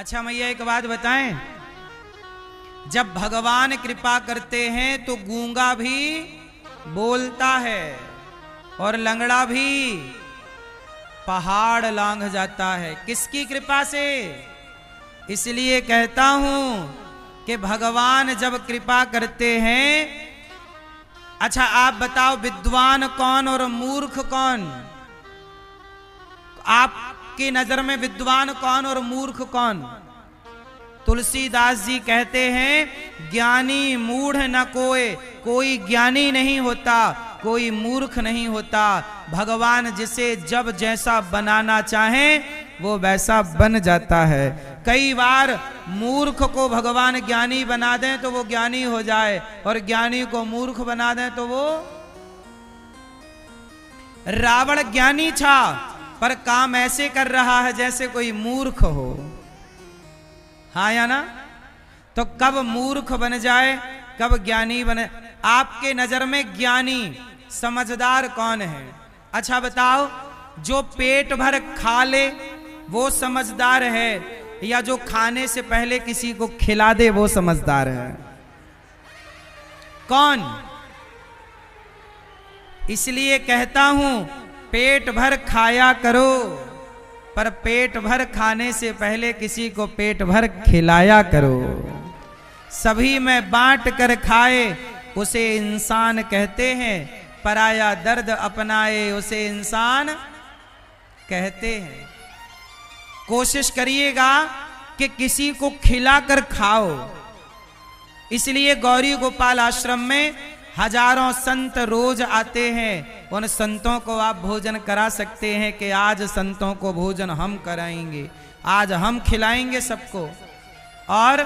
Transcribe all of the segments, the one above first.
अच्छा मैया एक बात बताएं, जब भगवान कृपा करते हैं तो गूंगा भी बोलता है और लंगड़ा भी पहाड़ लांघ जाता है। किसकी कृपा से? इसलिए कहता हूं कि भगवान जब कृपा करते हैं। अच्छा आप बताओ, विद्वान कौन और मूर्ख कौन? आपकी नजर में विद्वान कौन और मूर्ख कौन? तुलसीदास जी कहते हैं, ज्ञानी मूढ़ न कोई ज्ञानी नहीं होता, कोई मूर्ख नहीं होता। भगवान जिसे जब जैसा बनाना चाहे वो वैसा बन जाता है। कई बार मूर्ख को भगवान ज्ञानी बना दें तो वो ज्ञानी हो जाए, और ज्ञानी को मूर्ख बना दें तो वो। रावण ज्ञानी था पर काम ऐसे कर रहा है जैसे कोई मूर्ख हो। हाँ या ना? तो कब मूर्ख बन जाए कब ज्ञानी बने? आपके नजर में ज्ञानी समझदार कौन है? अच्छा बताओ, जो पेट भर खा ले वो समझदार है, या जो खाने से पहले किसी को खिला दे वो समझदार है? कौन? इसलिए कहता हूं, पेट भर खाया करो, पर पेट भर खाने से पहले किसी को पेट भर खिलाया करो। सभी में बांट कर खाए उसे इंसान कहते हैं, पराया दर्द अपनाए उसे इंसान कहते हैं। कोशिश करिएगा कि किसी को खिलाकर खाओ। इसलिए गौरी गोपाल आश्रम में हजारों संत रोज आते हैं। उन संतों को आप भोजन करा सकते हैं कि आज संतों को भोजन हम कराएंगे, आज हम खिलाएंगे सबको। और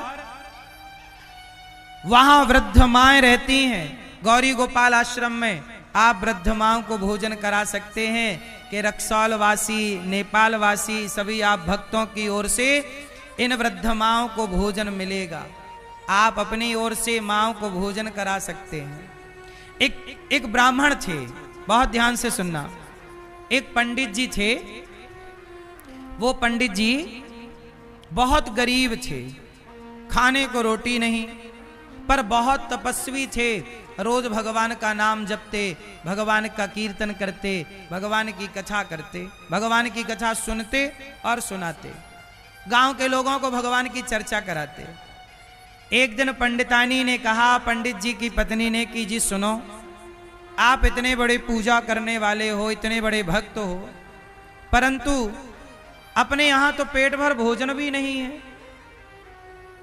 वहां वृद्ध माएं रहती हैं गौरी गोपाल आश्रम में, आप वृद्ध माओं को भोजन करा सकते हैं कि रक्सौल वासी, नेपाल वासी सभी आप भक्तों की ओर से इन वृद्ध माओं को भोजन मिलेगा। आप अपनी ओर से माओं को भोजन करा सकते हैं। एक ब्राह्मण थे, बहुत ध्यान से सुनना। एक पंडित जी थे, वो पंडित जी बहुत गरीब थे, खाने को रोटी नहीं, पर बहुत तपस्वी थे। रोज भगवान का नाम जपते, भगवान का कीर्तन करते, भगवान की कथा करते, भगवान की कथा सुनते और सुनाते, गांव के लोगों को भगवान की चर्चा कराते। एक दिन पंडितानी ने कहा पंडित जी की पत्नी ने कि जी सुनो, आप इतने बड़े पूजा करने वाले हो, इतने बड़े भक्त हो, परंतु अपने यहां तो पेट भर भोजन भी नहीं है,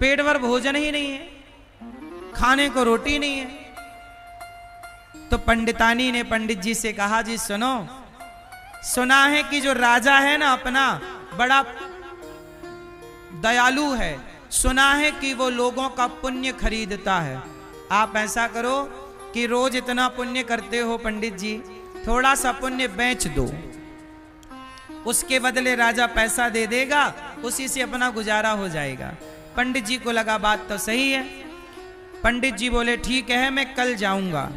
पेट भर भोजन ही नहीं है, खाने को रोटी नहीं है। तो पंडितानी ने पंडित जी से कहा, जी सुनो, सुना है कि जो राजा है ना अपना बड़ा दयालु है, सुना है कि वो लोगों का पुण्य खरीदता है। आप ऐसा करो कि रोज इतना पुण्य करते हो पंडित जी, थोड़ा सा पुण्य बेच दो, उसके बदले राजा पैसा दे देगा, उसी से अपना गुजारा हो जाएगा। पंडित जी को लगा बात तो सही है। पंडित जी बोले ठीक है, मैं कल जाऊंगा।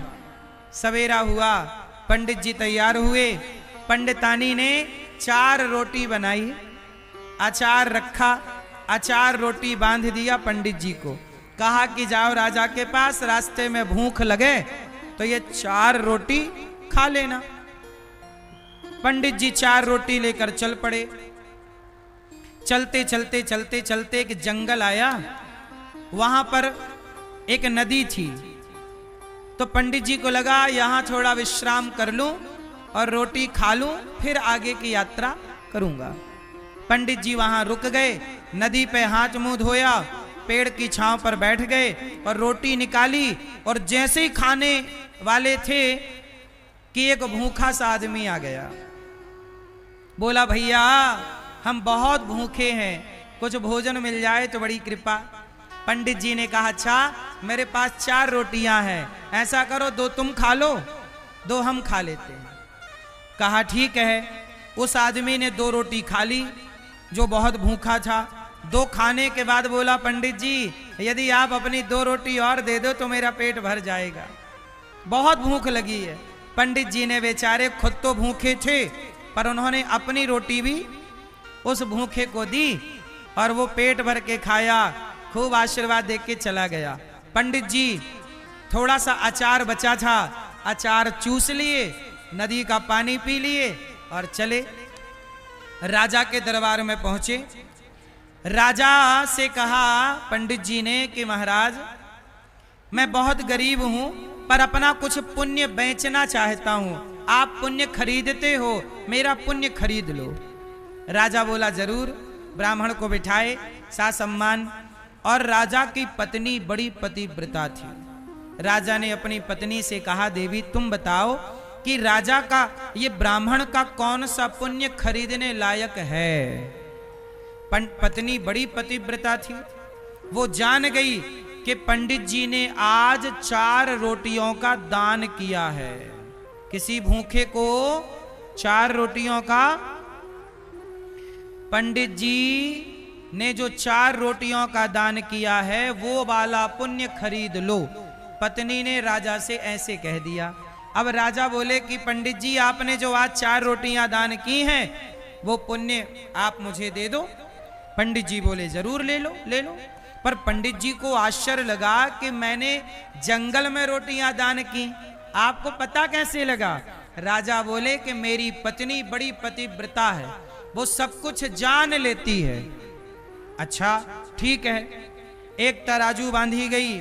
सवेरा हुआ, पंडित जी तैयार हुए। पंडितानी ने 4 रोटी बनाई, अचार रखा, अचार रोटी बांध दिया पंडित जी को, कहा कि जाओ राजा के पास, रास्ते में भूख लगे तो ये 4 रोटी खा लेना। पंडित जी 4 रोटी लेकर चल पड़े। चलते चलते चलते चलते एक जंगल आया, वहां पर एक नदी थी। तो पंडित जी को लगा यहां थोड़ा विश्राम कर लूं और रोटी खा लूं, फिर आगे की यात्रा करूंगा। पंडित जी वहां रुक गए, नदी पे हाथ मुंह धोया, पेड़ की छांव पर बैठ गए और रोटी निकाली। और जैसे ही खाने वाले थे कि एक भूखा सा आदमी आ गया, बोला भैया हम बहुत भूखे हैं, कुछ भोजन मिल जाए तो बड़ी कृपा। पंडित जी ने कहा अच्छा मेरे पास 4 रोटियां हैं, ऐसा करो 2 तुम खा लो, 2 हम खा लेते हैं। कहा ठीक है। उस आदमी ने 2 रोटी खा ली जो बहुत भूखा था। 2 खाने के बाद बोला पंडित जी यदि आप अपनी 2 रोटी और दे दो तो मेरा पेट भर जाएगा, बहुत भूख लगी है। पंडित जी ने बेचारे खुद तो भूखे थे, पर उन्होंने अपनी रोटी भी उस भूखे को दी और वो पेट भर के खाया, खूब आशीर्वाद दे के चला गया। पंडित जी थोड़ा सा अचार बचा था, अचार चूस लिए, नदी का पानी पी लिए और चले राजा के दरबार में पहुंचे। राजा से कहा पंडित जी ने कि महाराज मैं बहुत गरीब हूं, पर अपना कुछ पुण्य बेचना चाहता हूं, आप पुण्य खरीदते हो, मेरा पुण्य खरीद लो। राजा बोला जरूर। ब्राह्मण को बिठाए, सासम्मान। और राजा की पत्नी बड़ी पतिव्रता थी। राजा ने अपनी पत्नी से कहा देवी तुम बताओ कि राजा का ये ब्राह्मण का कौन सा पुण्य खरीदने लायक है। पत्नी बड़ी पतिव्रता थी, वो जान गई कि पंडित जी ने आज 4 रोटियों का दान किया है। किसी भूखे को 4 रोटियों का, पंडित जी ने जो 4 रोटियों का दान किया है वो वाला पुण्य खरीद लो। पत्नी ने राजा से ऐसे कह दिया। अब राजा बोले कि पंडित जी आपने जो आज 4 रोटियां दान की हैं वो पुण्य आप मुझे दे दो। पंडित जी बोले जरूर ले लो ले लो। पर पंडित जी को आश्चर्य लगा कि मैंने जंगल में रोटियां दान की, आपको पता कैसे लगा। राजा बोले कि मेरी पत्नी बड़ी पतिव्रता है, वो सब कुछ जान लेती है। अच्छा ठीक है। एक तराजू बांधी गई,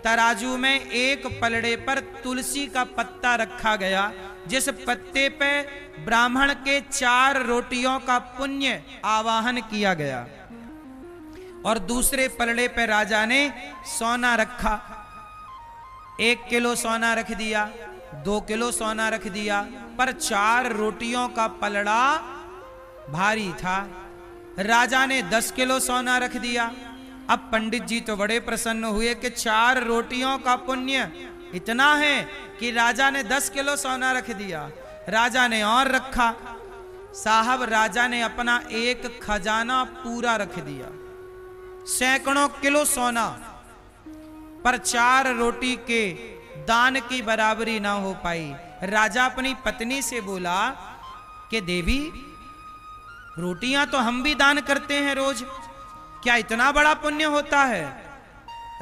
तराजू में एक पलड़े पर तुलसी का पत्ता रखा गया, जिस पत्ते पे ब्राह्मण के 4 रोटियों का पुण्य आवाहन किया गया। और दूसरे पलड़े पे राजा ने सोना रखा। 1 किलो सोना रख दिया, 2 किलो सोना रख दिया, पर 4 रोटियों का पलड़ा भारी था। राजा ने 10 किलो सोना रख दिया। अब पंडित जी तो बड़े प्रसन्न हुए कि 4 रोटियों का पुण्य इतना है कि राजा ने 10 किलो सोना रख दिया। राजा ने और रखा। साहब राजा ने अपना एक खजाना पूरा रख दिया, सैकड़ों किलो सोना, पर 4 रोटी के दान की बराबरी ना हो पाई। राजा अपनी पत्नी से बोला कि देवी रोटियां तो हम भी दान करते हैं रोज, क्या इतना बड़ा पुण्य होता है।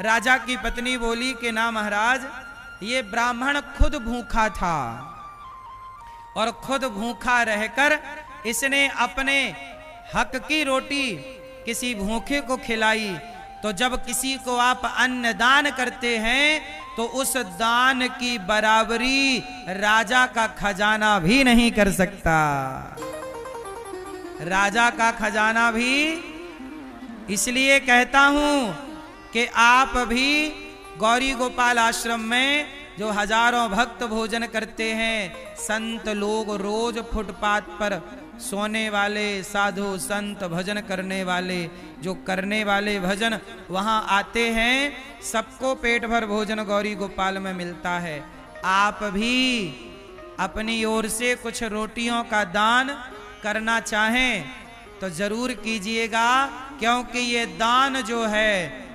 राजा की पत्नी बोली कि ना महाराज, ये ब्राह्मण खुद भूखा था और खुद भूखा रहकर इसने अपने हक की रोटी किसी भूखे को खिलाई। तो जब किसी को आप अन्न दान करते हैं तो उस दान की बराबरी राजा का खजाना भी नहीं कर सकता। राजा का खजाना भी। इसलिए कहता हूं कि आप भी गौरी गोपाल आश्रम में जो हजारों भक्त भोजन करते हैं, संत लोग रोज फुटपाथ पर सोने वाले, साधु संत भजन करने वाले, जो करने वाले भजन वहां आते हैं, सबको पेट भर भोजन गौरी गोपाल में मिलता है। आप भी अपनी ओर से कुछ रोटियों का दान करना चाहें तो जरूर कीजिएगा, क्योंकि ये दान जो है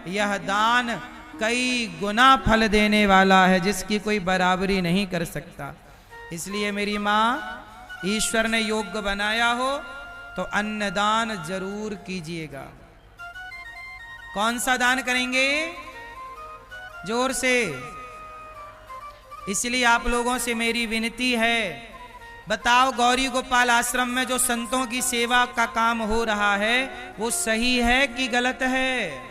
यह दान कई गुना फल देने वाला है, जिसकी कोई बराबरी नहीं कर सकता। इसलिए मेरी माँ, ईश्वर ने योग्य बनाया हो तो अन्नदान जरूर कीजिएगा। कौन सा दान करेंगे? जोर से। इसलिए आप लोगों से मेरी विनती है, बताओ गौरी गोपाल आश्रम में जो संतों की सेवा का काम हो रहा है वो सही है कि गलत है?